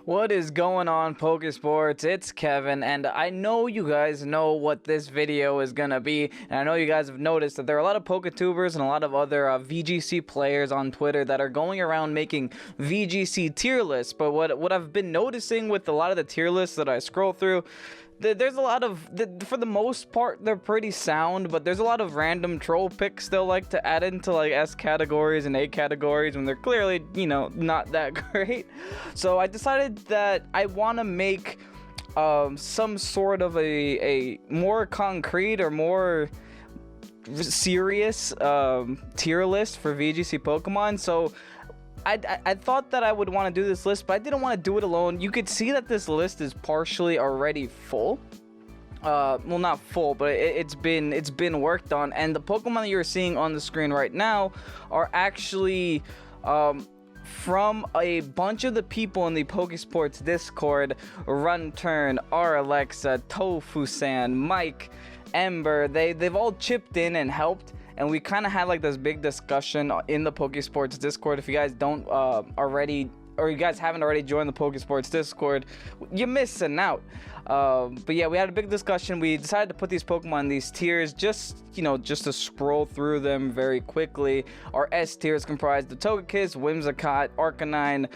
What is going on, Pokésports? It's Kevin, and I know you guys know what this video is gonna be, and I know you guys have noticed that there are a lot of Poketubers and a lot of other VGC players on Twitter that are going around making VGC tier lists. But what I've been noticing with a lot of the tier lists that I scroll through, there's a lot of, for the most part, they're pretty sound, but there's a lot of random troll picks they'll like to add into like S categories and A categories when they're clearly, you know, not that great. So I decided that I want to make some sort of a more concrete or more serious tier list for VGC Pokemon. So I thought that I would want to do this list, but I didn't want to do it alone. You could see that this list is partially already full. Well, not full, but it's been worked on, and the Pokemon that you're seeing on the screen right now are actually from a bunch of the people in the Pokésports Discord: Runturn, Alexa, Tofu-san, Mike, Ember. They've all chipped in and helped. And we kind of had like this big discussion in the Pokésports Discord. If you guys don't already, or you guys haven't already joined the Pokésports Discord, you're missing out. But yeah, we had a big discussion. We decided to put these Pokemon in these tiers, just to scroll through them very quickly. Our S tier is comprised of Togekiss, Whimsicott, Arcanine,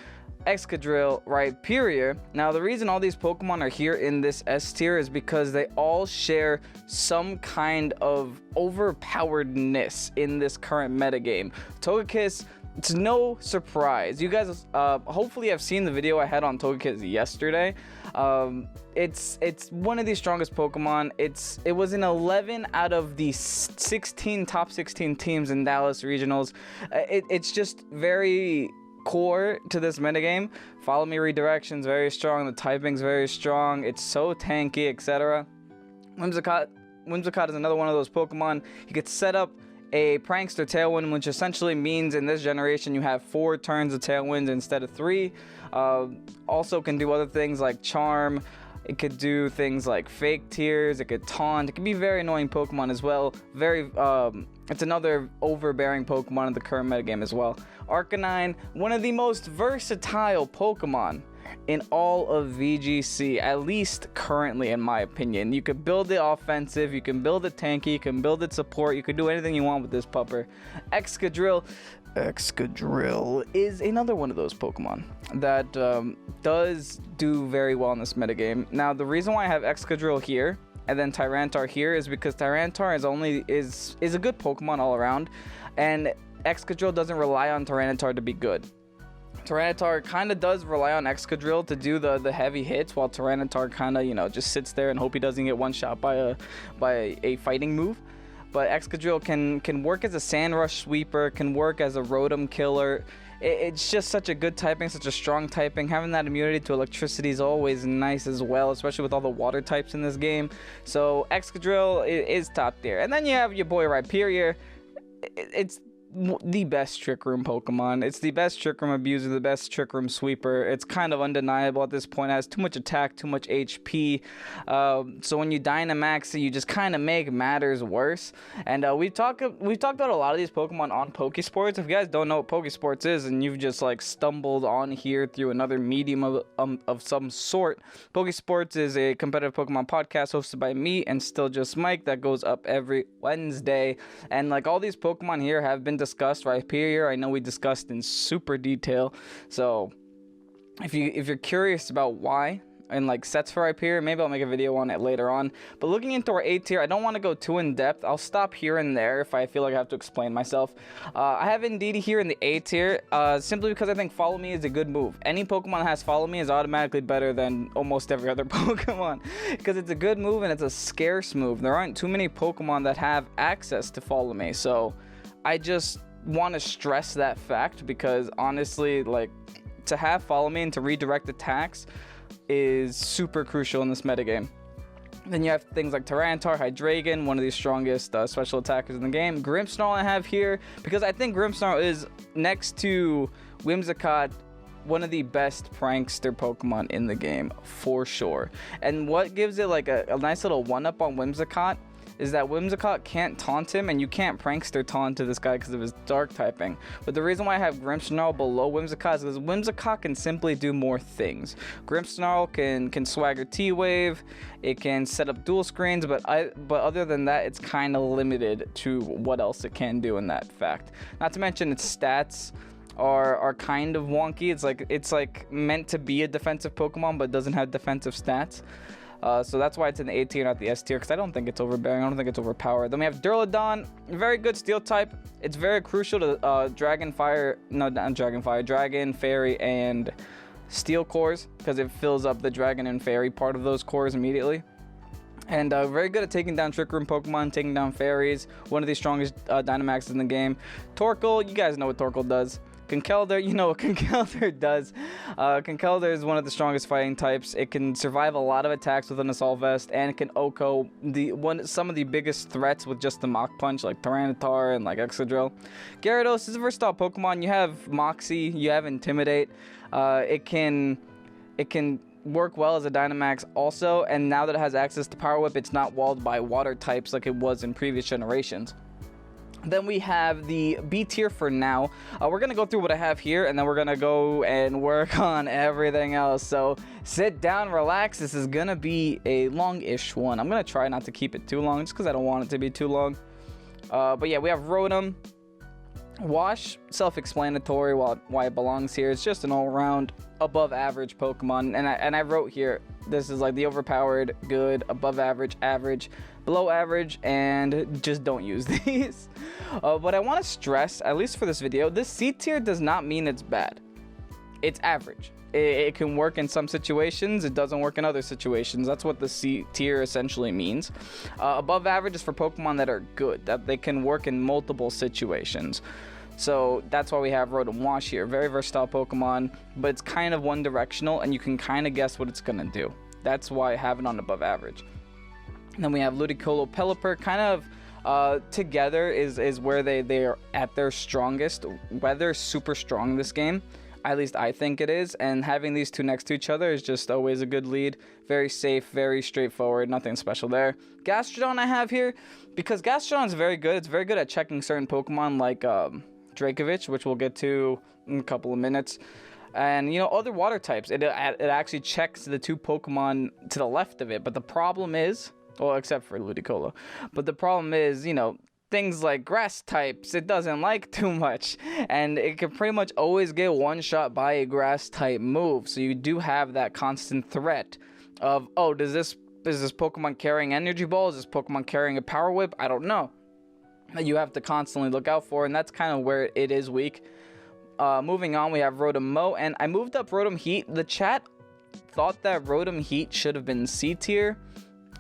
Excadrill, Rhyperior. Now, the reason all these Pokemon are here in this S tier is because they all share some kind of overpoweredness in this current metagame. Togekiss, it's no surprise. You guys hopefully have seen the video I had on Togekiss yesterday. It's one of the strongest Pokemon. It was in 11 out of the top 16 teams in Dallas Regionals. It's just very core to this metagame. Follow me redirection's very strong, the typing's very strong, it's so tanky, etc. Whimsicott is another one of those Pokemon. You could set up a Prankster Tailwind, which essentially means in this generation you have 4 turns of Tailwinds instead of 3. Also can do other things like Charm. It could do things like Fake Tears. It could Taunt. It could be very annoying Pokemon as well. It's another overbearing Pokemon in the current metagame as well. Arcanine, one of the most versatile Pokemon in all of VGC, at least currently in my opinion. You could build it offensive, you can build it tanky, you can build it support, you can do anything you want with this pupper. Excadrill is another one of those Pokemon that does do very well in this metagame. Now, the reason why I have Excadrill here and then Tyranitar here is because Tyranitar is a good Pokemon all around, and Excadrill doesn't rely on Tyranitar to be good. Tyranitar kind of does rely on Excadrill to do the heavy hits, while Tyranitar kind of, just sits there and hope he doesn't get one shot by a fighting move. But Excadrill can work as a Sand Rush sweeper, can work as a Rotom killer. It's just such a good typing, such a strong typing. Having that immunity to electricity is always nice as well, especially with all the water types in this game. So Excadrill is top tier. And then you have your boy Rhyperior. It's the best Trick Room Pokemon. It's the best Trick Room abuser, the best Trick Room sweeper. It's kind of undeniable at this point. It has too much attack, too much HP. So when you Dynamax it, you just kind of make matters worse. And we've talked about a lot of these Pokemon on Pokésports. If you guys don't know what Pokésports is and you've just like stumbled on here through another medium of some sort, Pokésports is a competitive Pokemon podcast hosted by me and Still Just Mike that goes up every Wednesday. And like all these Pokemon here have been discussed. Rhyperior, I know we discussed in super detail. So if you're curious about why and like sets for Rhyperior, maybe I'll make a video on it later on. But looking into our A tier, I don't want to go too in depth. I'll stop here and there if I feel like I have to explain myself. I have Indeedee here in the A tier simply because I think Follow Me is a good move. Any Pokemon that has Follow Me is automatically better than almost every other Pokemon because it's a good move and it's a scarce move. There aren't too many Pokemon that have access to Follow Me, so I just want to stress that fact because honestly, like, to have Follow Me and to redirect attacks is super crucial in this metagame. Then you have things like Tyranitar, Hydreigon, one of the strongest special attackers in the game. Grimmsnarl I have here because I think Grimmsnarl is, next to Whimsicott, one of the best prankster Pokemon in the game for sure. And what gives it like a nice little one-up on Whimsicott is that Whimsicott can't taunt him, and you can't prankster taunt to this guy because of his dark typing. But the reason why I have Grimmsnarl below Whimsicott is because Whimsicott can simply do more things. Grimmsnarl can swagger T-Wave, it can set up dual screens, but other than that, it's kind of limited to what else it can do in that fact. Not to mention its stats are kind of wonky. It's like meant to be a defensive Pokemon, but doesn't have defensive stats. So that's why it's in the A tier, not the S tier, because I don't think it's overbearing. I don't think it's overpowered. Then we have Durla Dawn, very good steel type. It's very crucial to Dragon, Fairy, and Steel cores, because it fills up the Dragon and Fairy part of those cores immediately. And very good at taking down Trick Room Pokemon, taking down Fairies. One of the strongest Dynamaxes in the game. Torkoal, you guys know what Torkoal does. Conkeldurr, you know what Conkeldurr does. Conkeldurr is one of the strongest fighting types. It can survive a lot of attacks with an Assault Vest, and it can OHKO some of the biggest threats with just the Mach Punch, like Tyranitar and like Excadrill. Gyarados is a versatile Pokemon. You have Moxie, you have Intimidate. It can work well as a Dynamax also, and now that it has access to Power Whip, it's not walled by water types like it was in previous generations. Then we have the B tier for now. We're going to go through what I have here, and then we're going to go and work on everything else. So sit down, relax. This is going to be a long-ish one. I'm going to try not to keep it too long just because I don't want it to be too long. But yeah, we have Rotom. Wash, self-explanatory why it belongs here. It's just an all-around above average Pokemon. And I wrote here, this is like the overpowered, good, above average, average, below average, and just don't use these. But I want to stress, at least for this video, this C tier does not mean it's bad. It's average. It can work in some situations, it doesn't work in other situations. That's what the C tier essentially means. Above average is for Pokemon that are good, that they can work in multiple situations. So that's why we have Rotom Wash here. Very versatile Pokemon, but it's kind of one directional, and you can kind of guess what it's going to do. That's why I have it on above average. And then we have Ludicolo, Pelipper, kind of together is where they are at their strongest. Weather is super strong in this game. At least I think it is, and having these two next to each other is just always a good lead. Very safe, very straightforward, nothing special there. Gastrodon I have here, because Gastrodon is very good. It's very good at checking certain Pokemon like Dracovic, which we'll get to in a couple of minutes. And, you know, other water types, it actually checks the two Pokemon to the left of it. But the problem is, well, except for Ludicolo, but the problem is, you know, things like grass types, it doesn't like too much, and it can pretty much always get one shot by a grass type move. So you do have that constant threat of, oh, is this Pokemon carrying Energy Ball? Is this Pokemon carrying a Power Whip? I don't know. That you have to constantly look out for, and that's kind of where it is weak. Moving on, we have Rotom-Mo, and I moved up Rotom Heat. The chat thought that Rotom Heat should have been C tier.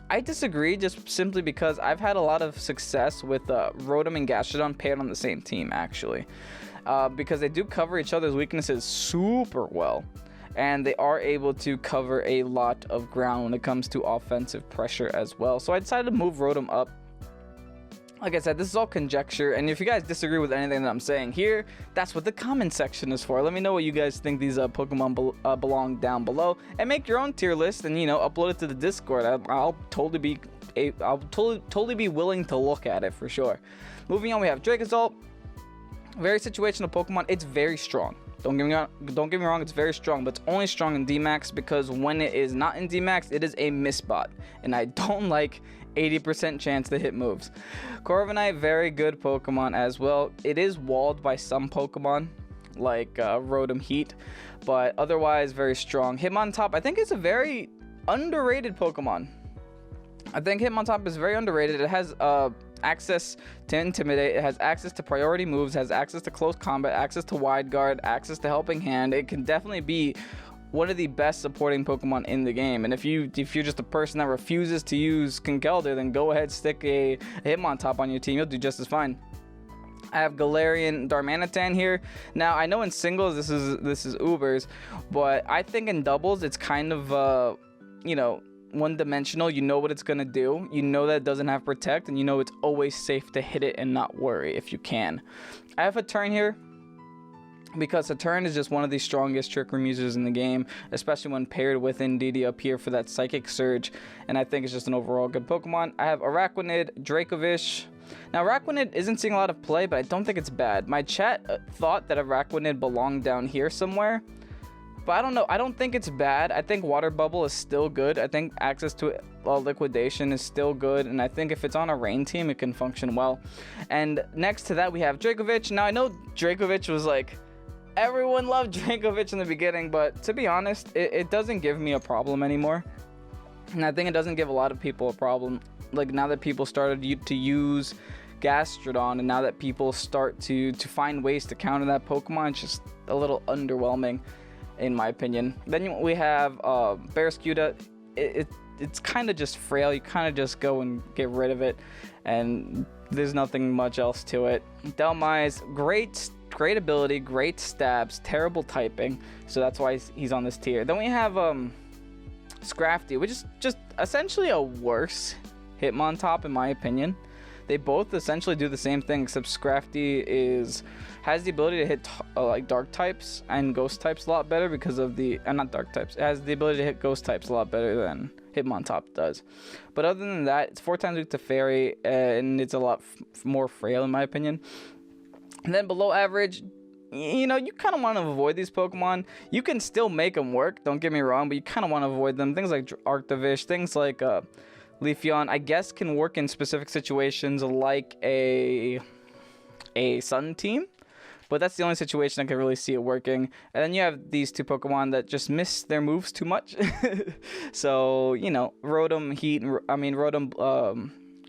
I disagree, just simply because I've had a lot of success with Rotom and Gastrodon paired on the same team, actually. Because they do cover each other's weaknesses super well. And they are able to cover a lot of ground when it comes to offensive pressure as well. So I decided to move Rotom up. Like I said, this is all conjecture, and if you guys disagree with anything that I'm saying here, that's what the comment section is for. Let me know what you guys think these Pokemon belong down below, and make your own tier list, and, you know, upload it to the Discord. I'll totally be willing to look at it for sure. Moving on, we have Dragapult. Very situational Pokemon. It's very strong. Don't get me wrong, it's very strong, but it's only strong in D-Max because when it is not in D-Max, it is a misbot, and I don't like 80% chance to hit moves. Corviknight, very good Pokemon as well. It is walled by some Pokemon, like Rotom Heat, but otherwise very strong. Hitmontop, I think it's a very underrated Pokemon. I think Hitmontop is very underrated. It has access to Intimidate, it has access to priority moves, has access to close combat, access to wide guard, access to helping hand. It can definitely be one of the best supporting Pokemon in the game. And if you're just a person that refuses to use Conkeldurr, then go ahead, stick a Hitmontop on your team. You'll do just as fine. I have Galarian Darmanitan here. Now, I know in singles this is Ubers, but I think in doubles it's kind of you know, one-dimensional. You know what it's gonna do. You know that it doesn't have Protect, and you know it's always safe to hit it and not worry if you can. I have a turn here. because Saturn is just one of the strongest Trick Room users in the game, especially when paired with Indeedee up here for that Psychic Surge, and I think it's just an overall good Pokemon. I have Araquanid, Dracovish. Now, Araquanid isn't seeing a lot of play, but I don't think it's bad. My chat thought that Araquanid belonged down here somewhere, but I don't know. I don't think it's bad. I think Water Bubble is still good. I think access to Liquidation is still good, and I think if it's on a Rain team, it can function well. And next to that, we have Dracovish. Now, I know Dracovish was like... Everyone loved Dracovish in the beginning, but to be honest, it doesn't give me a problem anymore. And I think it doesn't give a lot of people a problem. Like, now that people started to use Gastrodon, and now that people start to find ways to counter that Pokemon, it's just a little underwhelming, in my opinion. Then we have Barraskewda. It's kind of just frail. You kind of just go and get rid of it, and there's nothing much else to it. Dhelmise, great ability, great stabs, terrible typing, so that's why he's on this tier. Then we have Scrafty, which is just essentially a worse Hitmontop in my opinion. They both essentially do the same thing, except Scrafty has the ability to hit like dark types and ghost types a lot better because of the not dark types. It has the ability to hit ghost types a lot better than Hitmontop does. But other than that, it's 4 times weak to Fairy, and it's a lot more frail in my opinion. And then below average, you know, you kind of want to avoid these Pokemon. You can still make them work, don't get me wrong, but you kind of want to avoid them. Things like Arctovish, things like Leafeon, I guess can work in specific situations like a Sun team. But that's the only situation I can really see it working. And then you have these two Pokemon that just miss their moves too much. So, you know, Rotom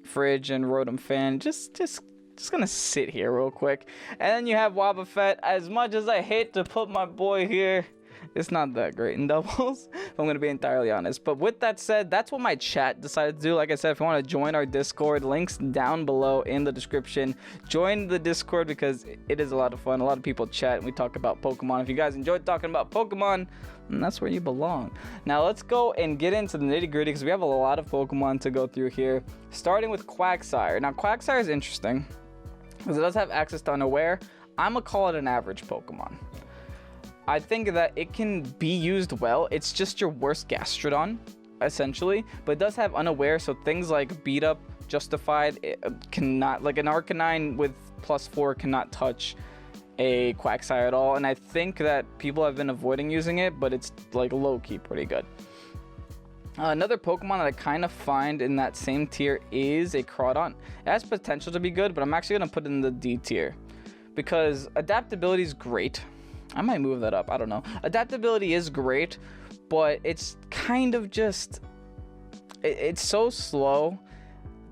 Fridge and Rotom Fan, just gonna sit here real quick. And then you have Wobbuffet. As much as I hate to put my boy here, it's not that great in doubles, if I'm gonna be entirely honest. But with that said, that's what my chat decided to do. Like I said, if you want to join our Discord, links down below in the description. Join the Discord because it is a lot of fun. A lot of people chat and we talk about Pokemon. If you guys enjoyed talking about Pokemon, that's where you belong. Now let's go and get into the nitty gritty because we have a lot of Pokemon to go through here. Starting with Quagsire. Now Quagsire is interesting because it does have access to Unaware. I'm gonna call it an average Pokemon. I think that it can be used well. It's just your worst Gastrodon, essentially. But it does have Unaware, so things like Beat Up, Justified, cannot, like an Arcanine with +4 cannot touch a Quagsire at all. And I think that people have been avoiding using it, but it's like low-key pretty good. Another Pokemon that I kind of find in that same tier is a Crawdon. It has potential to be good, but I'm actually going to put it in the D tier. Because adaptability is great. I might move that up, I don't know. Adaptability is great, but it's kind of just... It's so slow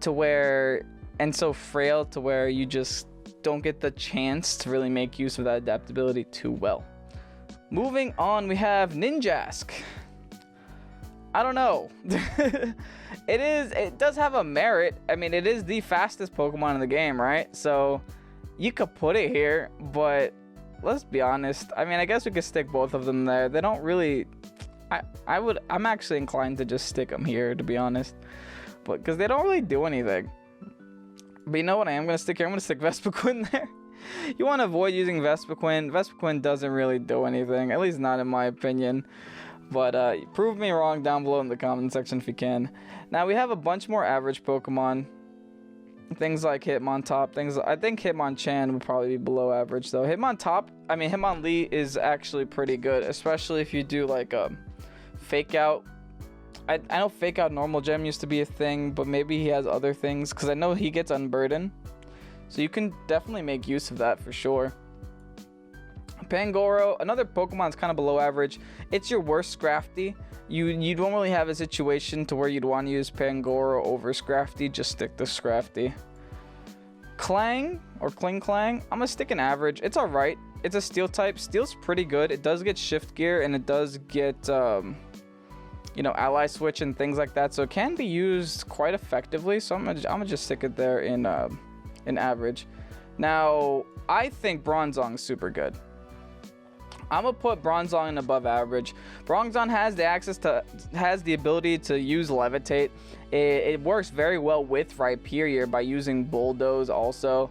to where... and so frail to where you just don't get the chance to really make use of that adaptability too well. Moving on, we have Ninjask. I don't know. It does have a merit. I mean, it is the fastest Pokemon in the game, right? So you could put it here, but let's be honest. I mean, I guess we could stick both of them there. They don't really... I'm actually inclined to just stick them here, to be honest. But because they don't really do anything. But you know what I am going to stick here? I'm going to stick Vespiquen there. You want to avoid using Vespiquen. Vespiquen doesn't really do anything. At least not in my opinion. But prove me wrong down below in the comment section if you can. Now we have a bunch more average Pokemon. Things like Hitmontop. I think Hitmonchan would probably be below average though. Hitmonlee is actually pretty good, especially if you do like a Fake Out. I know Fake Out Normal Gem used to be a thing, but maybe he has other things because I know he gets Unburden. So you can definitely make use of that for sure. Pangoro, another Pokemon that's kind of below average. It's your worst Scrafty. You don't really have a situation to where you'd want to use Pangoro over Scrafty. Just stick to Scrafty. Clang or Kling Clang, I'm gonna stick an average. It's all right. It's a Steel type. Steel's pretty good. It does get Shift Gear and it does get Ally Switch and things like that. So it can be used quite effectively. So I'm gonna just stick it there in average. Now I think Bronzong's super good. I'm gonna put Bronzong in above average. Bronzong has the ability to use Levitate. It works very well with Rhyperior by using Bulldoze also.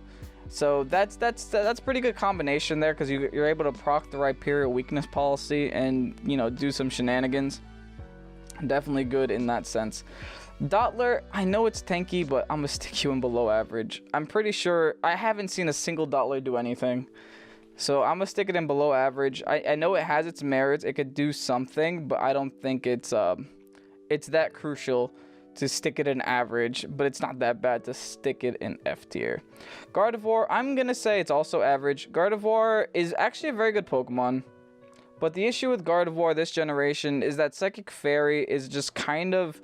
So that's pretty good combination there, because you're able to proc the Rhyperior weakness policy and, you know, do some shenanigans. Definitely good in that sense. Dottler, I know it's tanky, but I'm gonna stick you in below average. I'm pretty sure I haven't seen a single Dottler do anything. So I'm gonna stick it in below average. I know it has its merits. It could do something, but I don't think it's that crucial to stick it in average, but it's not that bad to stick it in F tier. Gardevoir, I'm gonna say it's also average. Gardevoir is actually a very good Pokemon, but the issue with Gardevoir this generation is that Psychic Fairy is just kind of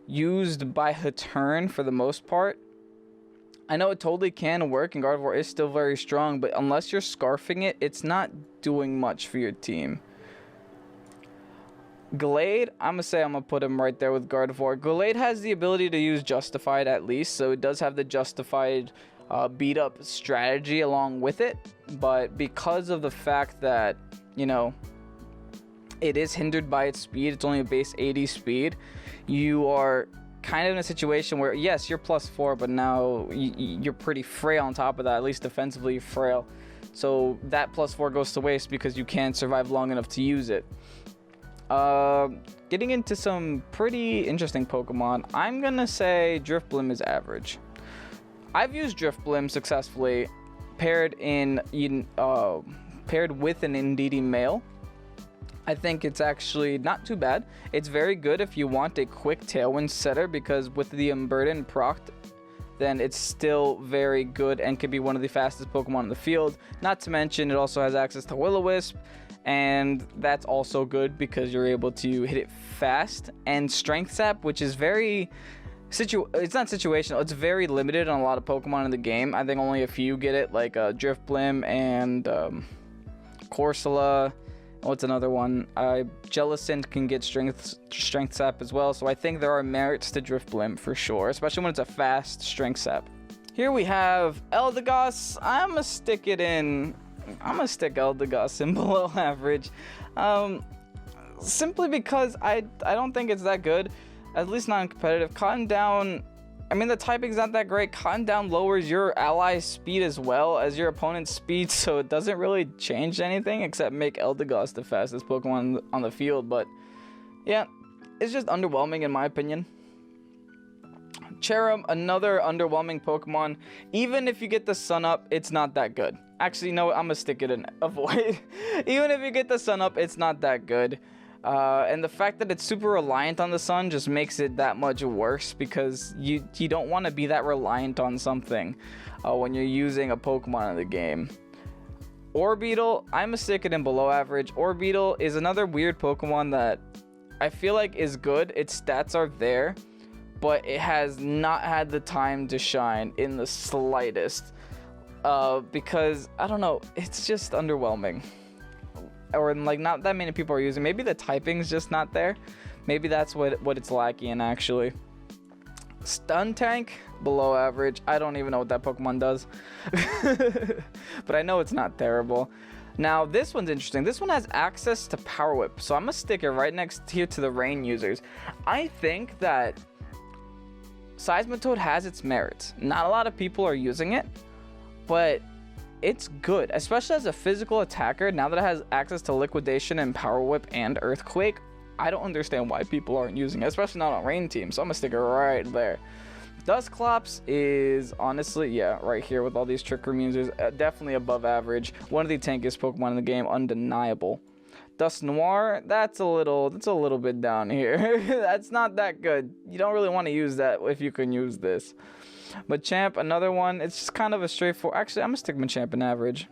used by Hatern for the most part. I know it totally can work, and Gardevoir is still very strong, but unless you're scarfing it, it's not doing much for your team. Gallade, I'm gonna put him right there with Gardevoir. Gallade has the ability to use Justified at least, so it does have the Justified beat up strategy along with it, but because of the fact that, you know, it is hindered by its speed, it's only a base 80 speed, you are kind of in a situation where, yes, you're +4, but now you're pretty frail on top of that. At least defensively, you're frail. So that +4 goes to waste because you can't survive long enough to use it. Getting into some pretty interesting Pokemon, I'm gonna say Drifblim is average. I've used Drifblim successfully paired with an Indeedee male. I think it's actually not too bad. It's very good if you want a quick Tailwind setter, because with the Unburden procced, then it's still very good and could be one of the fastest Pokemon in the field. Not to mention, it also has access to Will-O-Wisp, and that's also good because you're able to hit it fast. And Strength Sap, which is very it's not situational, it's very limited on a lot of Pokemon in the game. I think only a few get it, like Drifblim and Corsola. What's another one? Jellicent can get Strength Sap as well, so I think there are merits to Drifblim for sure, especially when it's a fast Strength Sap. Here we have Eldegoss. I'm gonna stick Eldegoss in below average, simply because I don't think it's that good, at least not in competitive. Cotton Down, I mean, the typing's not that great. Cotton Down lowers your ally's speed as well as your opponent's speed, so it doesn't really change anything except make Eldegoss the fastest Pokemon on the field. But yeah, it's just underwhelming in my opinion. Cherrim, another underwhelming Pokemon. Even if you get the Sun Up, it's not that good. Actually, no, I'm gonna stick it in Avoid. Even if you get the Sun Up, it's not that good. And the fact that it's super reliant on the sun just makes it that much worse, because you don't want to be that reliant on something when you're using a Pokemon in the game. Orbeetle, I'm gonna stick it in below average. Orbeetle is another weird Pokemon that I feel like is good. Its stats are there, but it has not had the time to shine in the slightest, because I don't know, it's just underwhelming. Or like not that many people are using. Maybe the typing's just not there. Maybe that's what it's lacking in actually. Stuntank, below average. I don't even know what that Pokemon does. But I know it's not terrible. Now this one's interesting. This one has access to Power Whip, so I'm gonna stick it right next here to the Rain users. I think that Seismitoad has its merits. Not a lot of people are using it, but it's good, especially as a physical attacker. Now that it has access to Liquidation and Power Whip and Earthquake, I don't understand why people aren't using it, especially not on Rain teams, so I'm gonna stick it right there. Dusclops is honestly, yeah, right here with all these Trick Room users, definitely above average. One of the tankiest Pokemon in the game, undeniable. Dusknoir, that's a little bit down here. That's not that good. You don't really want to use that if you can use this. Machamp, another one. It's just kind of a straightforward. Actually, I'm gonna stick Machamp in average.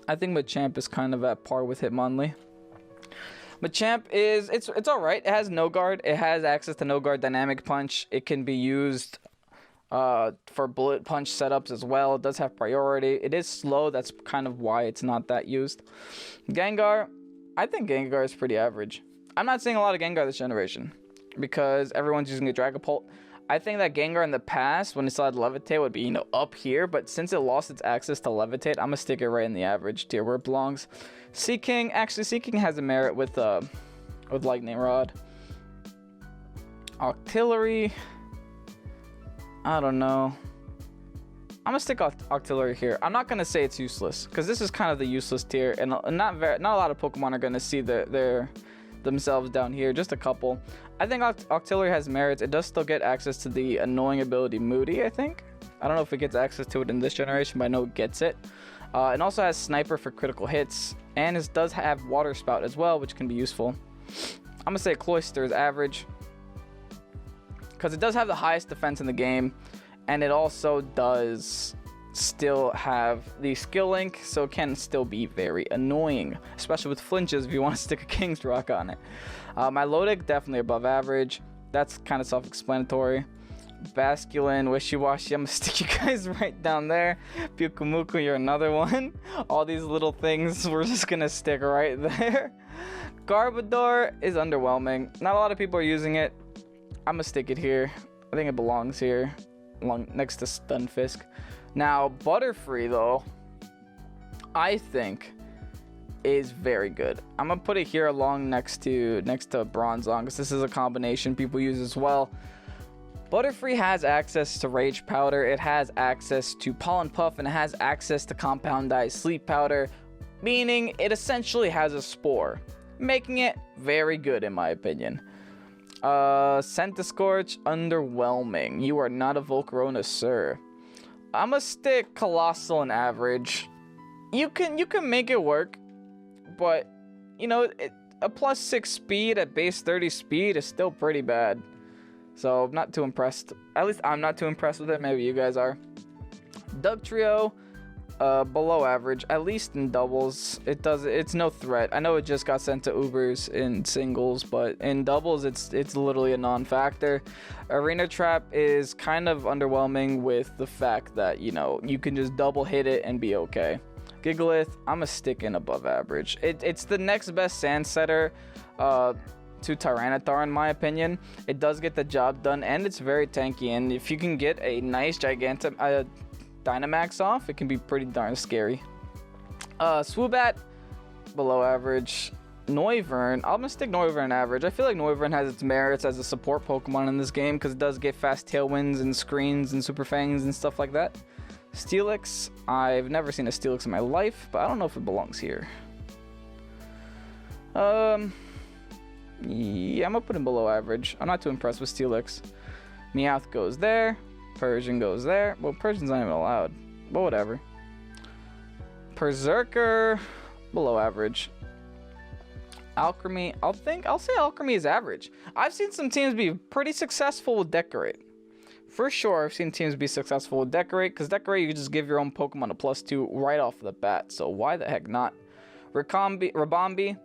I think Machamp is kind of at par with Hitmonlee. Machamp is it's all right. It has no guard. It has access to no guard Dynamic Punch. It can be used for Bullet Punch setups as well. It does have priority. It is slow. That's kind of why it's not that used. Gengar, I think Gengar is pretty average. I'm not seeing a lot of Gengar this generation because everyone's using a Dragapult. I think that Gengar in the past, when it still had Levitate, would be, you know, up here. But since it lost its access to Levitate, I'm going to stick it right in the average tier where it belongs. Seaking, actually, Seaking has a merit with Lightning Rod. Octillery, I don't know. I'm gonna stick Octillery here. I'm not gonna say it's useless because this is kind of the useless tier, and not a lot of Pokemon are gonna see themselves down here. Just a couple. I think Octillery has merits. It does still get access to the annoying ability Moody, I think. I don't know if it gets access to it in this generation, but I know it gets it. It also has Sniper for critical hits, and it does have Water Spout as well, which can be useful. I'm gonna say Cloyster is average because it does have the highest defense in the game. And it also does still have the skill link, so it can still be very annoying, especially with flinches if you want to stick a King's Rock on it. My Lodic, definitely above average. That's kind of self-explanatory. Basculin, Wishy-Washy, I'm going to stick you guys right down there. Pyukumuku, you're another one. All these little things, we're just going to stick right there. Garbodor is underwhelming. Not a lot of people are using it. I'm going to stick it here. I think it belongs here. Next to Stunfisk. Now Butterfree though, I think is very good. I'm gonna put it here along next to Bronzong because this is a combination people use as well. Butterfree has access to Rage Powder, it has access to Pollen Puff, and it has access to Compound Dye Sleep Powder, meaning it essentially has a Spore, making it very good in my opinion. Centiskorch, underwhelming. You are not a Volcarona, sir. I'ma stick Colossal and average. You can make it work, but you know, a +6 speed at base 30 speed is still pretty bad. So I'm not too impressed. At least I'm not too impressed with it. Maybe you guys are. Dugtrio, below average, at least in doubles. It's no threat. I know it just got sent to Ubers in singles, but in doubles it's literally a non-factor. Arena Trap is kind of underwhelming with the fact that, you know, you can just double hit it and be okay. Gigalith, I'm a stick in above average. It's the next best sand setter to Tyranitar in my opinion. It does get the job done and it's very tanky, and if you can get a nice Dynamax off, it can be pretty darn scary. Swoobat, below average. Noivern, I'm gonna stick Noivern average. I feel like Noivern has its merits as a support Pokemon in this game because it does get fast Tailwinds and Screens and Super Fangs and stuff like that. Steelix, I've never seen a Steelix in my life, but I don't know if it belongs here. Yeah, I'm gonna put him below average. I'm not too impressed with Steelix. Meowth goes there. Persian goes there. Well, Persian's not even allowed, but whatever. Berserker, below average. Alchemy, I'll say Alchemy is average. I've seen some teams be pretty successful with Decorate. For sure, I've seen teams be successful with Decorate, because Decorate, you can just give your own Pokemon a +2 right off the bat, so why the heck not? Rabombi,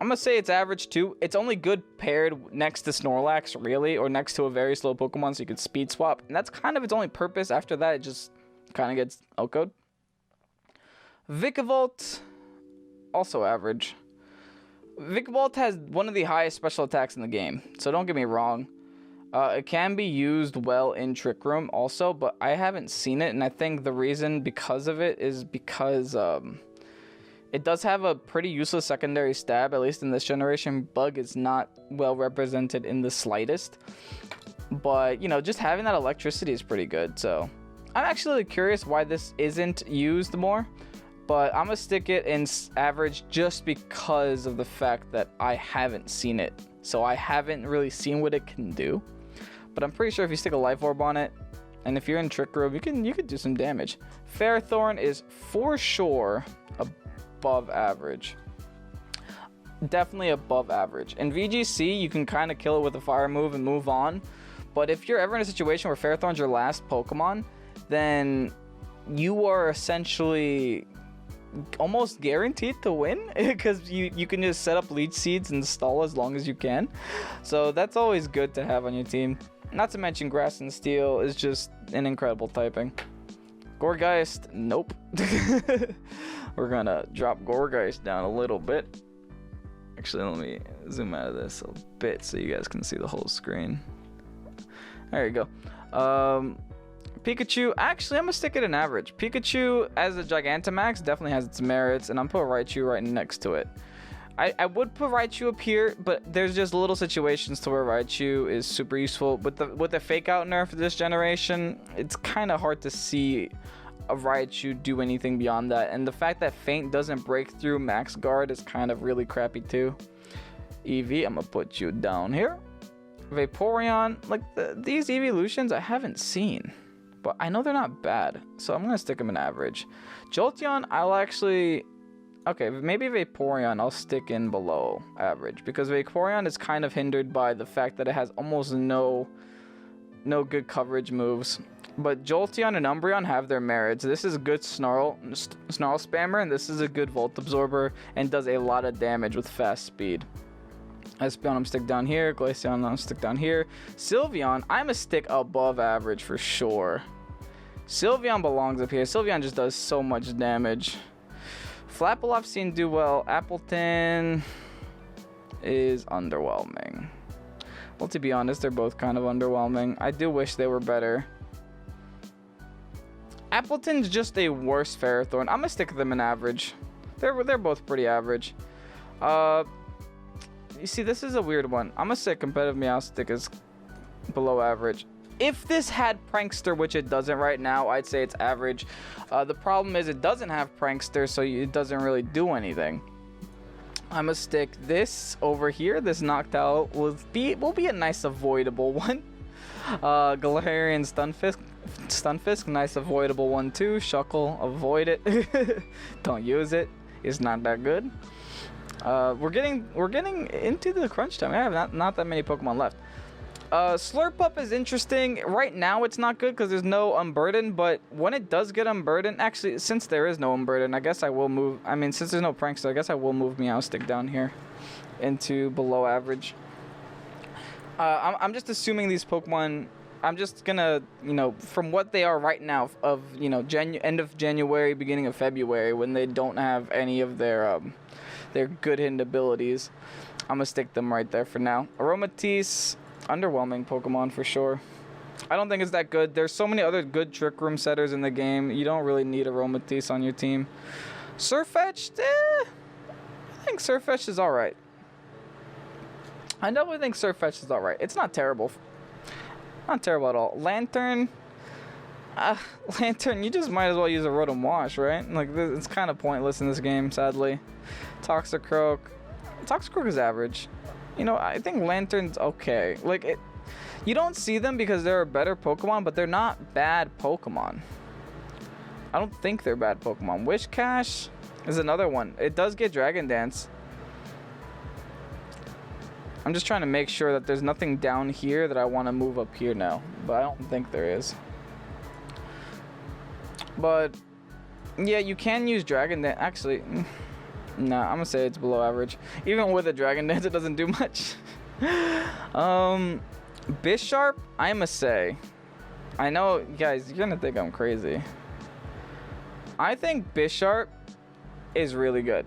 I'm going to say it's average too. It's only good paired next to Snorlax, really, or next to a very slow Pokemon, so you could speed swap. And that's kind of its only purpose. After that, it just kind of gets outcode. Vica Volt, also average. Vica Volt has one of the highest special attacks in the game, so don't get me wrong. It can be used well in Trick Room also, but I haven't seen it, and I think the reason because of it is because... it does have a pretty useless secondary stab, at least in this generation. Bug is not well represented in the slightest. But, you know, just having that electricity is pretty good. So, I'm actually curious why this isn't used more. But I'm going to stick it in average just because of the fact that I haven't seen it. So, I haven't really seen what it can do. But I'm pretty sure if you stick a Life Orb on it, and if you're in Trick Room, you could do some damage. Ferrothorn is for sure above average. Definitely above average. In VGC, you can kind of kill it with a fire move and move on. But if you're ever in a situation where Ferrothorn's your last Pokemon, then you are essentially almost guaranteed to win because you can just set up Leech Seeds and stall as long as you can. So that's always good to have on your team. Not to mention Grass and Steel is just an incredible typing. Gourgeist, nope. We're gonna drop Gourgeist down a little bit. Actually, let me zoom out of this a bit so you guys can see the whole screen. There you go. Pikachu, actually, I'm gonna stick it in average. Pikachu as a Gigantamax definitely has its merits, and I'm putting Raichu right next to it. I would put Raichu up here, but there's just little situations to where Raichu is super useful. With the fake out nerf this generation, it's kind of hard to see a Raichu do anything beyond that. And the fact that Feint doesn't break through Max Guard is kind of really crappy too. Eevee, I'm gonna put you down here. Vaporeon, like these evolutions I haven't seen, but I know they're not bad, so I'm gonna stick them in average. Jolteon, I'll actually... Okay, maybe Vaporeon I'll stick in below average, because Vaporeon is kind of hindered by the fact that it has almost no good coverage moves. But Jolteon and Umbreon have their merits. This is a good Snarl spammer, and this is a good Volt Absorber, and does a lot of damage with fast speed. Espeon, I'm stick down here. Glaceon, I'm stick down here. Sylveon, I'm a stick above average for sure. Sylveon belongs up here. Sylveon just does so much damage. Flapple I've seen do well. Appleton is underwhelming. Well, to be honest, they're both kind of underwhelming. I do wish they were better. Appleton's just a worse Ferrothorn. I'm gonna stick them in average. They're both pretty average. You see, this is a weird one. I'm gonna say competitive Meowstic is below average. If this had Prankster, which it doesn't right now, I'd say it's average. The problem is it doesn't have Prankster, so it doesn't really do anything. I'm gonna stick this over here. This Noctowl will be a nice avoidable one. Galarian Stunfisk, nice avoidable one too. Shuckle, avoid it. Don't use it. It's not that good. We're getting into the crunch time. I have not that many Pokemon left. Slurpup is interesting. Right now it's not good because there's no Unburden, but when it does get Unburden, actually, since there is no Unburden, I guess I will move, since there's no Prankster, I guess I will move Meowstic down here into below average. I'm just assuming these Pokemon, I'm just gonna, from what they are right now, of, end of January, beginning of February, when they don't have any of their good hidden abilities, I'm gonna stick them right there for now. Aromatisse, underwhelming Pokemon for sure. I don't think it's that good. There's so many other good Trick Room setters in the game. You don't really need Aromatisse on your team. Sirfetch'd, I think Sirfetch'd is alright. I definitely think Sirfetch'd is alright. It's not terrible. Not terrible at all. Lantern, Lantern, you just might as well use a Rotom Wash, right? Like, it's kind of pointless in this game, sadly. Toxicroak is average. I think Lantern's okay. Like, you don't see them because they're a better Pokemon, but they're not bad Pokemon. I don't think they're bad Pokemon. Wishcash is another one. It does get Dragon Dance. I'm just trying to make sure that there's nothing down here that I want to move up here now, but I don't think there is. But yeah, you can use Dragon Dance. Actually, nah, I'm gonna say it's below average. Even with a Dragon Dance, it doesn't do much. Bisharp, I must say, I know, guys, you're gonna think I'm crazy. I think Bisharp is really good.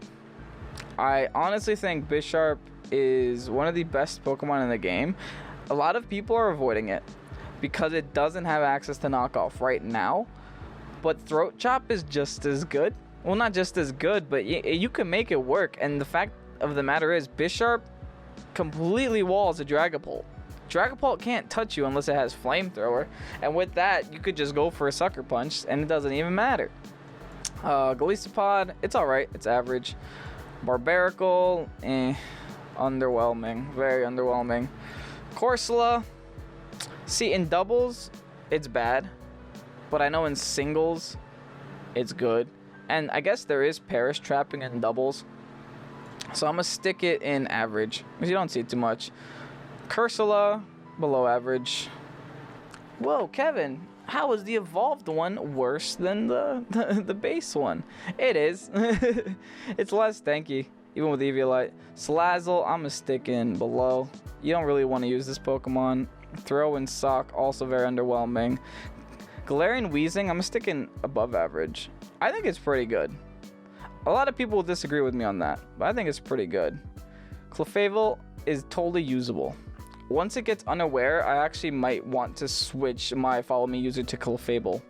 I honestly think Bisharp is one of the best Pokemon in the game. A lot of people are avoiding it because it doesn't have access to knockoff right now. But Throat Chop is just as good. Well, not just as good, but you can make it work. And the fact of the matter is, Bisharp completely walls a Dragapult. Dragapult can't touch you unless it has Flamethrower. And with that, you could just go for a Sucker Punch, and it doesn't even matter. Golisopod, it's alright. It's average. Barbaracle, underwhelming. Very underwhelming. Corsola, see, in doubles, it's bad. But I know in singles, it's good. And I guess there is Perish Trapping in doubles. So I'm going to stick it in average, because you don't see it too much. Corsola, below average. Whoa, Kevin, how is the evolved one worse than the base one? It is. It's less tanky, even with Eviolite. Salazzle, I'm going to stick in below. You don't really want to use this Pokemon. Throw and Sock, also very underwhelming. Galarian Weezing, I'm going to stick in above average. I think it's pretty good. A lot of people will disagree with me on that, but I think it's pretty good. Clefable is totally usable. Once it gets unaware, I actually might want to switch my Follow Me user to Clefable.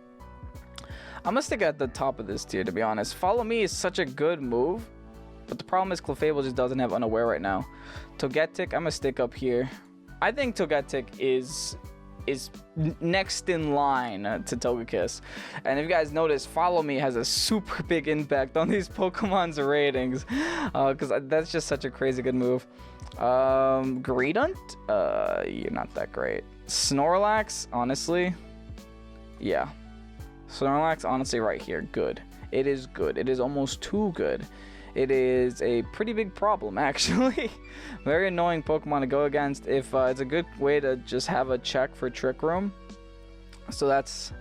I'm going to stick at the top of this tier, to be honest. Follow Me is such a good move, But the problem is Clefable just doesn't have Unaware right now. Togetic, I'm gonna stick up here. I think Togetic is next in line to Togekiss. And if you guys notice, Follow Me has a super big impact on these Pokemon's ratings. Because that's just such a crazy good move. Greedent? You're not that great. Snorlax, honestly. Yeah. Snorlax, honestly, right here. Good. It is good. It is almost too good. It is a pretty big problem, actually. Very annoying Pokemon to go against if it's a good way to just have a check for Trick Room. So that's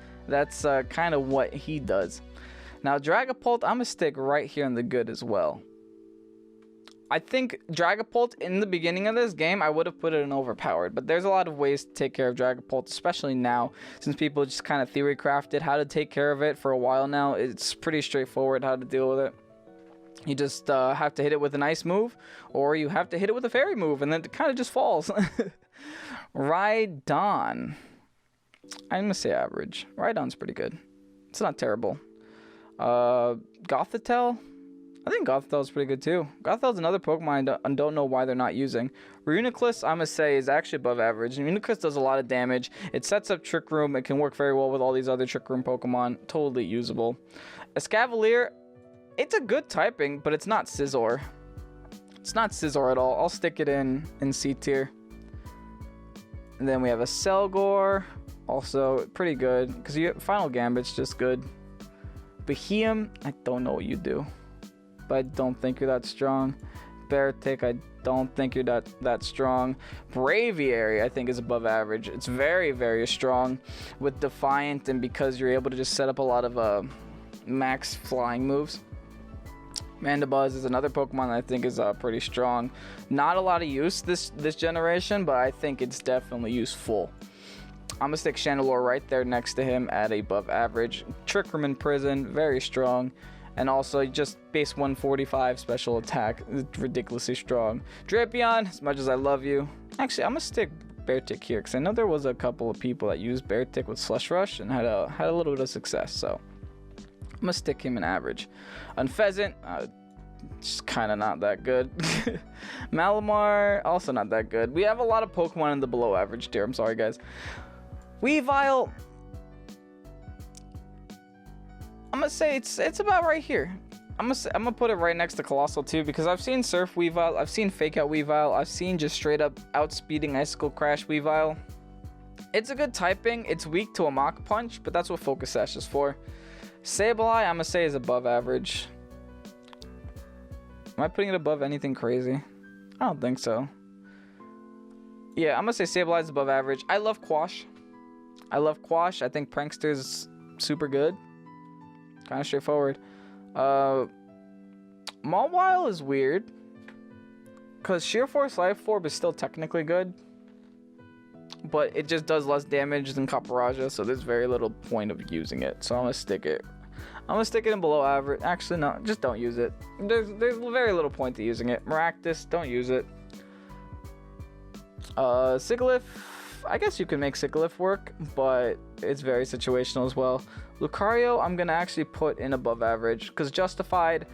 kind of what he does. Now, Dragapult, I'm going to stick right here in the good as well. I think Dragapult, in the beginning of this game, I would have put it in overpowered. But there's a lot of ways to take care of Dragapult, especially now, since people just kind of theory crafted how to take care of it for a while now. It's pretty straightforward how to deal with it. You just have to hit it with an ice move, or you have to hit it with a fairy move, and then it kind of just falls. Rhydon. I'm going to say average. Rhydon's pretty good. It's not terrible. Gothitelle. I think Gothitel's pretty good too. Gothitel's another Pokemon I don't know why they're not using. Reuniclus, I'm going to say, is actually above average. Reuniclus does a lot of damage. It sets up Trick Room. It can work very well with all these other Trick Room Pokemon. Totally usable. Escavalier. It's a good typing, but it's not Scizor. It's not Scizor at all. I'll stick it in C tier. And then we have a Selgor. Also pretty good. Because Final Gambit's just good. Beheeyem, I don't know what you do. But I don't think you're that strong. Beartic, I don't think you're that strong. Braviary, I think, is above average. It's very, very strong with Defiant, and because you're able to just set up a lot of max flying moves. Mandibuzz is another Pokemon that I think is pretty strong. Not a lot of use this generation, but I think it's definitely useful. I'm going to stick Chandelure right there next to him at above average. Trick Room in Prison, very strong. And also just base 145 special attack, ridiculously strong. Drapion, as much as I love you. Actually, I'm going to stick Beartic here, because I know there was a couple of people that used Beartic with Slush Rush and had a little bit of success, so I'm gonna stick him in average. Unfezant, just kind of not that good. Malamar, also not that good. We have a lot of Pokemon in the below average tier. I'm sorry, guys. Weavile, I'm gonna say it's about right here. I'm gonna put it right next to Colossal too, because I've seen Surf Weavile, I've seen Fake Out Weavile, I've seen just straight up outspeeding Icicle Crash Weavile. It's a good typing. It's weak to a Mach Punch, but that's what Focus Sash is for. Sableye, I'm gonna say, is above average. Am I putting it above anything crazy? I don't think so. Yeah, I'm gonna say Sableye is above average. I love Quash. I think Prankster's super good. Kind of straightforward. Mawile is weird, because Sheer Force Life Orb is still technically good, but it just does less damage than Caparajah, so there's very little point of using it. So I'm gonna stick it. I'm gonna stick it in below average. Actually, no, just don't use it. There's very little point to using it. Maractus, don't use it. Sigilyph, I guess you can make Sigilyph work, but it's very situational as well. Lucario, I'm gonna actually put in above average, because Justified,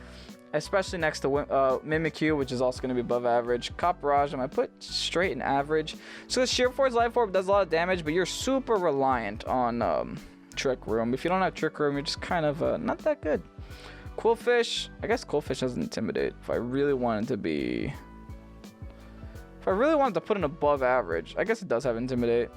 especially next to Mimikyu, which is also going to be above average. Caparajah, I put straight in average. So Sheer Force Life Orb does a lot of damage, but you're super reliant on Trick Room. If you don't have Trick Room, you're just kind of not that good. Quillfish, I guess Quillfish doesn't intimidate. If I really wanted to put an above average, I guess it does have intimidate.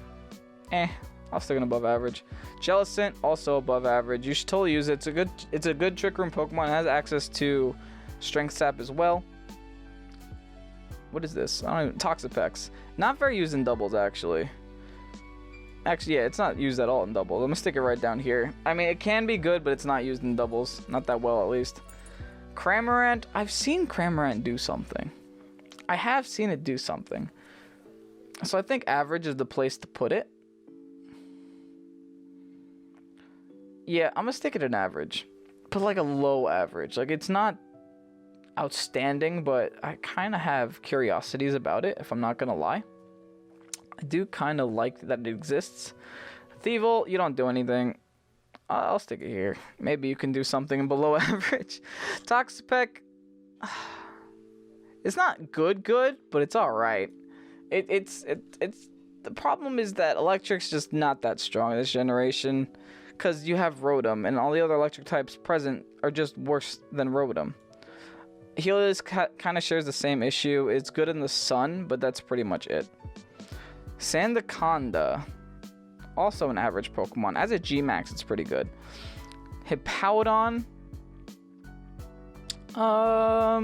I'll stick in above average. Jellicent, also above average. You should totally use it. It's a good Trick Room Pokemon. It has access to Strength Sap as well. What is this? I don't even... Toxapex. Not very used in doubles, actually. Actually, yeah, it's not used at all in doubles. I'm gonna stick it right down here. I mean, it can be good, but it's not used in doubles. Not that well, at least. Cramorant. I've seen Cramorant do something. I have seen it do something. So I think average is the place to put it. Yeah, I'm gonna stick it in average. Put like a low average. Like, it's not outstanding, but I kind of have curiosities about it, if I'm not gonna lie. I do kind of like that it exists. Thievul, you don't do anything. I'll stick it here. Maybe you can do something below average. Toxapex, It's not good, but it's all right. It's the problem is that Electric's just not that strong this generation, because you have Rotom, and all the other electric types present are just worse than Rotom. Helios kind of shares the same issue. It's good in the sun, but that's pretty much it. Sandaconda, also an average Pokemon. As a G-Max, it's pretty good. Hippowdon, I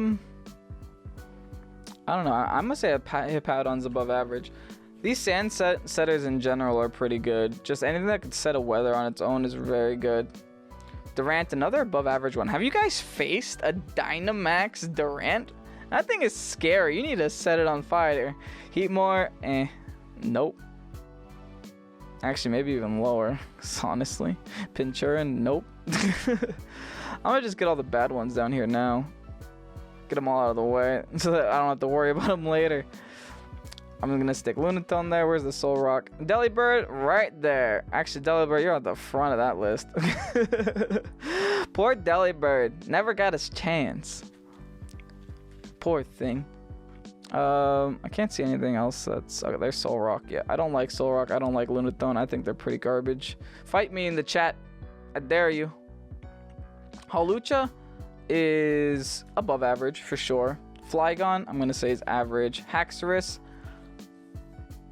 don't know. I'm gonna say Hippowdon's above average. These sand setters in general are pretty good. Just anything that could set a weather on its own is very good. Durant, another above average one. Have you guys faced a Dynamax Durant? That thing is scary. You need to set it on fire. Heatmore, nope. Actually, maybe even lower, honestly. Pinchurin, nope. I'm gonna just get all the bad ones down here now. Get them all out of the way so that I don't have to worry about them later. I'm gonna stick Lunatone there. Where's the Solrock? Delibird, right there. Actually, Delibird, you're at the front of that list. Poor Delibird. Never got his chance. Poor thing. I can't see anything else that's... Okay, there's Solrock. Yeah, I don't like Solrock. I don't like Lunatone. I think they're pretty garbage. Fight me in the chat. I dare you. Hawlucha is above average for sure. Flygon, I'm gonna say is average. Haxorus,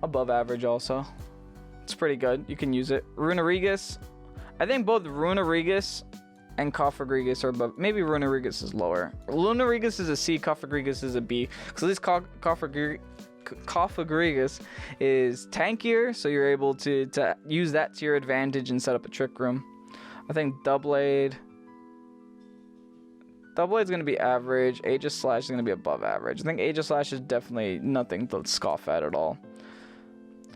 above average also. It's pretty good. You can use it. Runerigus, I think both Runerigus and Cofagrigus are above. Maybe Runerigus is lower. Lunarigus is a C, Cofagrigus is a B. Because at least Cofagrigus is tankier, so you're able to use that to your advantage and set up a Trick Room. I think Double's going to be average. Aegislash is going to be above average. I think Aegislash is definitely nothing to scoff at all.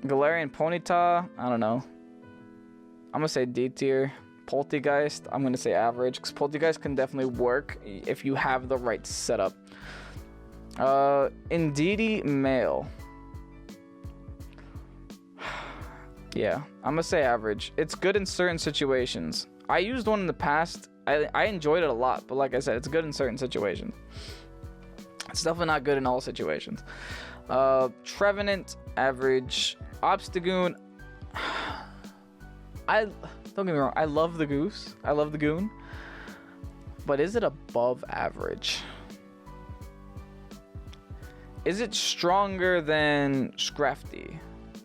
Galarian Ponyta, I don't know. I'm going to say D tier. Poltegeist, I'm going to say average. Because Poltegeist can definitely work if you have the right setup. Indeedee male. Yeah, I'm going to say average. It's good in certain situations. I used one in the past. I enjoyed it a lot, but like I said, it's good in certain situations. It's definitely not good in all situations. Trevenant, average. Obstagoon, don't get me wrong, I love the Goose. I love the Goon. But is it above average? Is it stronger than Scrafty?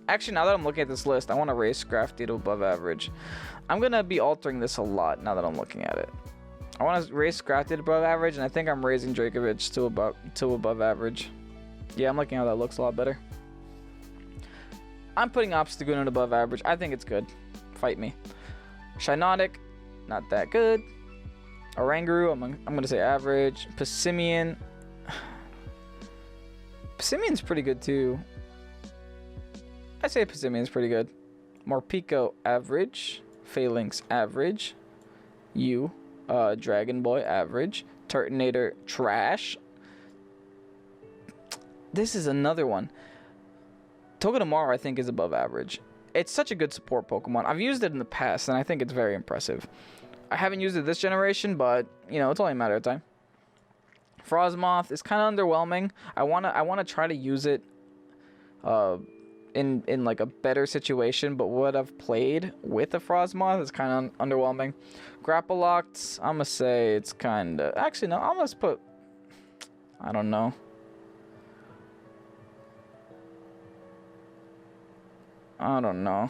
Actually, now that I'm looking at this list, I want to raise Scrafty to above average. I'm going to be altering this a lot now that I'm looking at it. I want to raise Scrafty to above average, and I think I'm raising Dracovic to above average. Yeah, I'm liking how that looks a lot better. I'm putting Obstagoon at above average. I think it's good. Fight me. Shiinotic, not that good. Oranguru, I'm going to say average. Passimian. Passimian's pretty good too. I say Passimian's pretty good. Morpeko, average. Phalanx, average. Dragon Boy, average. Turtonator, trash. This is another one. Togedemaru, I think, is above average. It's such a good support Pokemon. I've used it in the past, and I think it's very impressive. I haven't used it this generation, but, you know, it's only a matter of time. Frosmoth is kind of underwhelming. I wanna try to use it in like a better situation, but what I've played with a Frosmoth is kind of underwhelming. Grapploct, I'm gonna say it's kind of... Actually, no, I'm gonna put... I don't know. I don't know.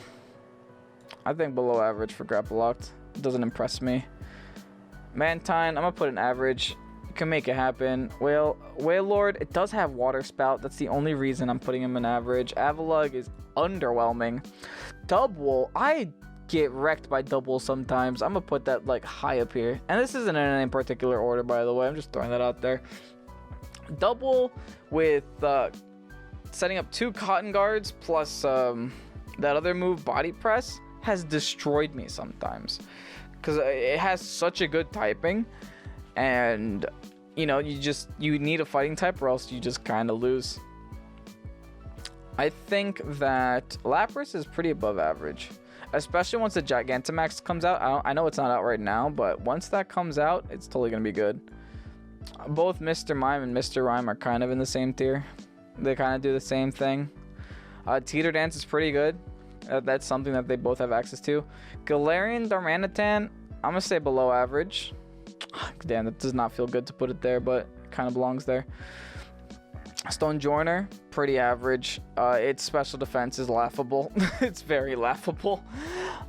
I think below average for Grapploct. It doesn't impress me. Mantine, I'm gonna put an average. You can make it happen. Wailord, it does have Water Spout. That's the only reason I'm putting him in average. Avalugg is underwhelming. Dubwool, I get wrecked by Dubwool sometimes. I'm gonna put that like high up here. And this isn't in any particular order, by the way. I'm just throwing that out there. Dubwool with setting up 2 Cotton Guards plus that other move, Body Press, has destroyed me sometimes. Because it has such a good typing. And, you know, you need a fighting type or else you just kind of lose. I think that Lapras is pretty above average. Especially once the Gigantamax comes out. I know it's not out right now, but once that comes out, it's totally going to be good. Both Mr. Mime and Mr. Rhyme are kind of in the same tier. They kind of do the same thing. Teeter Dance is pretty good. That's something that they both have access to. Galarian Darmanitan, I'm going to say below average. Damn, that does not feel good to put it there, but it kind of belongs there. Stonejourner, pretty average. Its special defense is laughable. It's very laughable.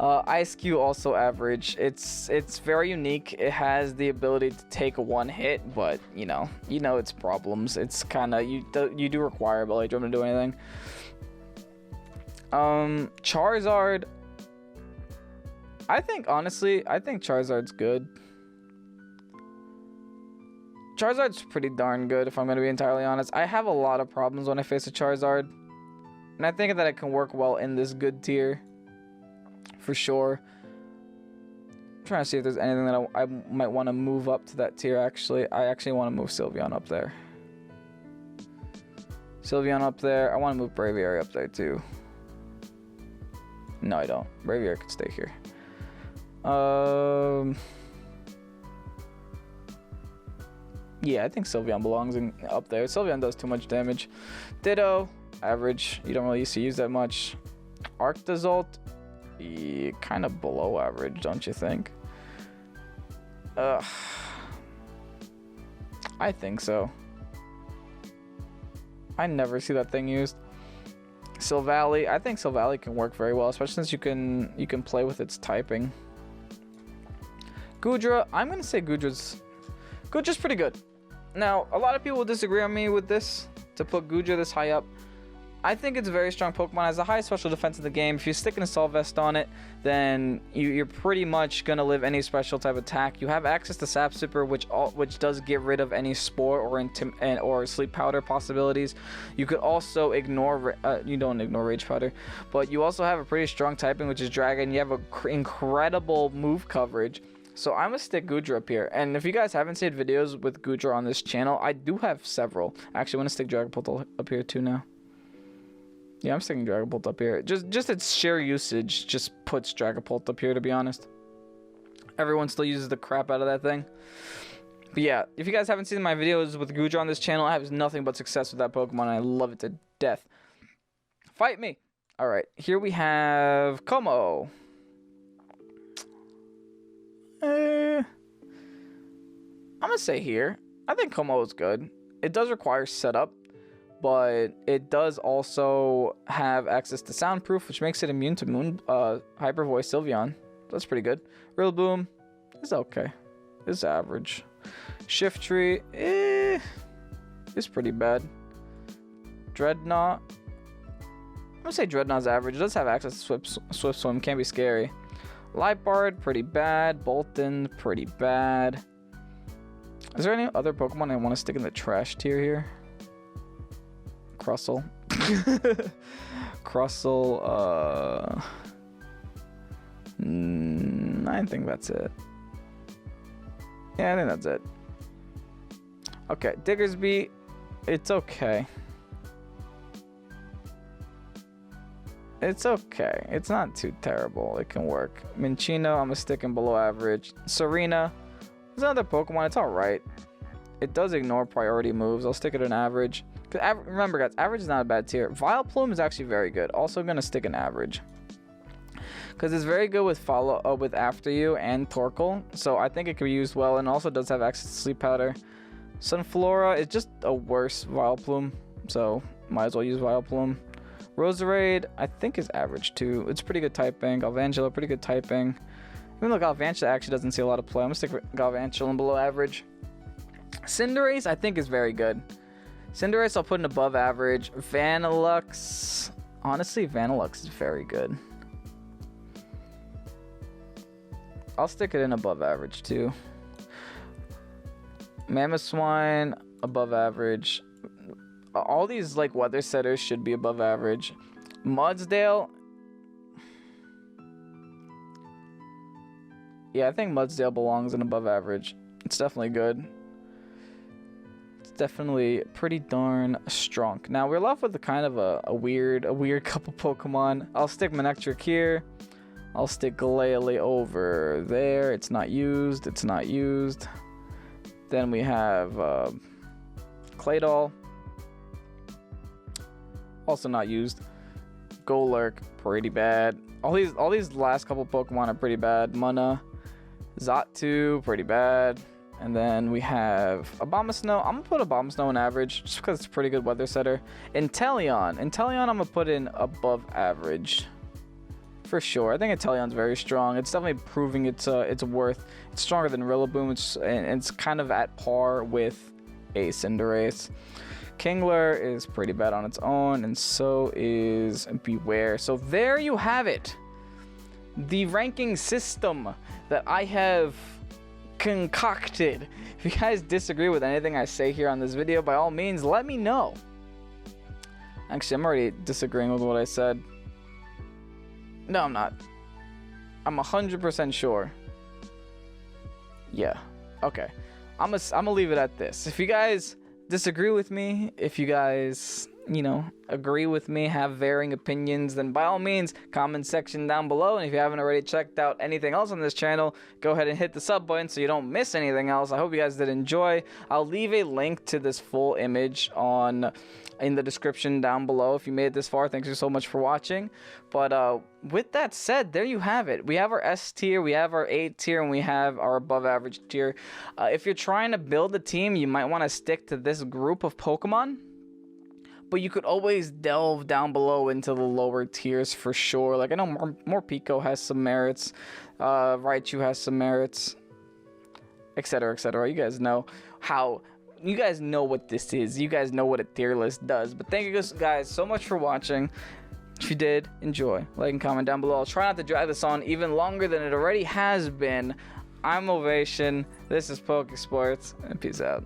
Ice-Q also average. It's very unique. It has the ability to take a one hit, but you know its problems. It's kind of you do require Belly Drum to do anything. Charizard. I think Charizard's good. Charizard's pretty darn good, if I'm going to be entirely honest. I have a lot of problems when I face a Charizard, and I think that it can work well in this good tier, for sure. I'm trying to see if there's anything that I might want to move up to that tier, actually. I actually want to move Sylveon up there. Sylveon up there. I want to move Braviary up there, too. No, I don't. Braviary could stay here. Yeah, I think Sylveon belongs up there. Sylveon does too much damage. Ditto, average. You don't really used to use that much. Arctozolt, kind of below average, don't you think? I think so. I never see that thing used. Sylvally, I think Sylvally can work very well, especially since you can play with its typing. Goodra, I'm gonna say Goodra's pretty good. Now, a lot of people will disagree on me with this, to put Goodra this high up. I think it's a very strong Pokemon. It has the highest special defense in the game. If you stick an Assault Vest on it, then you're pretty much going to live any special type attack. You have access to Sap Sipper, which does get rid of any Spore or Sleep Powder possibilities. You could also ignore, you don't ignore Rage Powder, but you also have a pretty strong typing, which is Dragon. You have an incredible move coverage. So I'm going to stick Goodra up here. And if you guys haven't seen videos with Goodra on this channel, I do have several. Actually, I'm going to stick Dragapult up here too now. Yeah, I'm sticking Dragapult up here. Just its sheer usage just puts Dragapult up here, to be honest. Everyone still uses the crap out of that thing. But yeah, if you guys haven't seen my videos with Goodra on this channel, I have nothing but success with that Pokemon, and I love it to death. Fight me! Alright, here we have Kommo-o. I'm gonna say here. I think Kommo-o is good. It does require setup, but it does also have access to soundproof, which makes it immune to Hyper Voice Sylveon. That's pretty good. Rillaboom is okay. It's average. Shiftry is pretty bad. Dreadnought. I'm gonna say Dreadnought's average. It does have access to Swift Swim. Can be scary. Lightbard, pretty bad. Bolton, pretty bad. Is there any other Pokemon I want to stick in the trash tier here? Crustle. Crustle, I think that's it. Yeah, I think that's it. Okay, Diggersby, it's okay. It's okay. It's not too terrible. It can work. Minccino, I'm going to stick in below average. Serena is another Pokemon. It's alright. It does ignore priority moves. I'll stick it in average. Remember, guys, average is not a bad tier. Vileplume is actually very good. Also going to stick in average. Because it's very good with with After You and Torkoal. So I think it could be used well. And also does have access to Sleep Powder. Sunflora is just a worse Vileplume. So might as well use Vileplume. Roserade, I think, is average too. It's pretty good typing. Galvantula, pretty good typing. Even though Galvantula actually doesn't see a lot of play, I'm going to stick Galvantula in below average. Cinderace, I think, is very good. Cinderace, I'll put in above average. Vanillux, honestly, Vanillux is very good. I'll stick it in above average too. Mamoswine, above average. All these like weather setters should be above average. Mudsdale, yeah, I think Mudsdale belongs in above average. It's definitely good. It's definitely pretty darn strong. Now we're left with a kind of a weird couple Pokemon. I'll stick Manectric here. I'll stick Glalie over there. It's not used. It's not used. Then we have Claydol, also not used. Golurk, pretty bad. All these last couple Pokemon are pretty bad. Munna, Xatu, pretty bad. And then we have Abomasnow. I'm gonna put Abomasnow in average just because it's a pretty good weather setter. Inteleon, I'm gonna put in above average for sure. I think Inteleon's very strong. It's definitely proving its worth. It's stronger than Rillaboom. It's kind of at par with a Cinderace. Kingler is pretty bad on its own, and so is Beware. So there you have it. The ranking system that I have concocted. If you guys disagree with anything I say here on this video, by all means, let me know. Actually, I'm already disagreeing with what I said. No, I'm not. I'm 100% sure. Yeah. Okay. I'm gonna leave it at this. If you guys disagree with me, if you guys, you know, agree with me, have varying opinions, then by all means, comment section down below. And if you haven't already checked out anything else on this channel, go ahead and hit the sub button so you don't miss anything else. I hope you guys did enjoy. I'll leave a link to this full image in the description down below. If you made it this far, thanks so much for watching. But with that said, there you have it. We have our S tier, we have our A tier, and we have our above average tier. If you're trying to build a team, you might want to stick to this group of Pokemon, but you could always delve down below into the lower tiers for sure. Like, I know Morpeko has some merits, Raichu has some merits, etc, etc. You guys know how. You guys know what this is. You guys know what a tier list does. But thank you guys so much for watching. If you did, enjoy. Like and comment down below. I'll try not to drag this on even longer than it already has been. I'm Ovation. This is Pokésports, and peace out.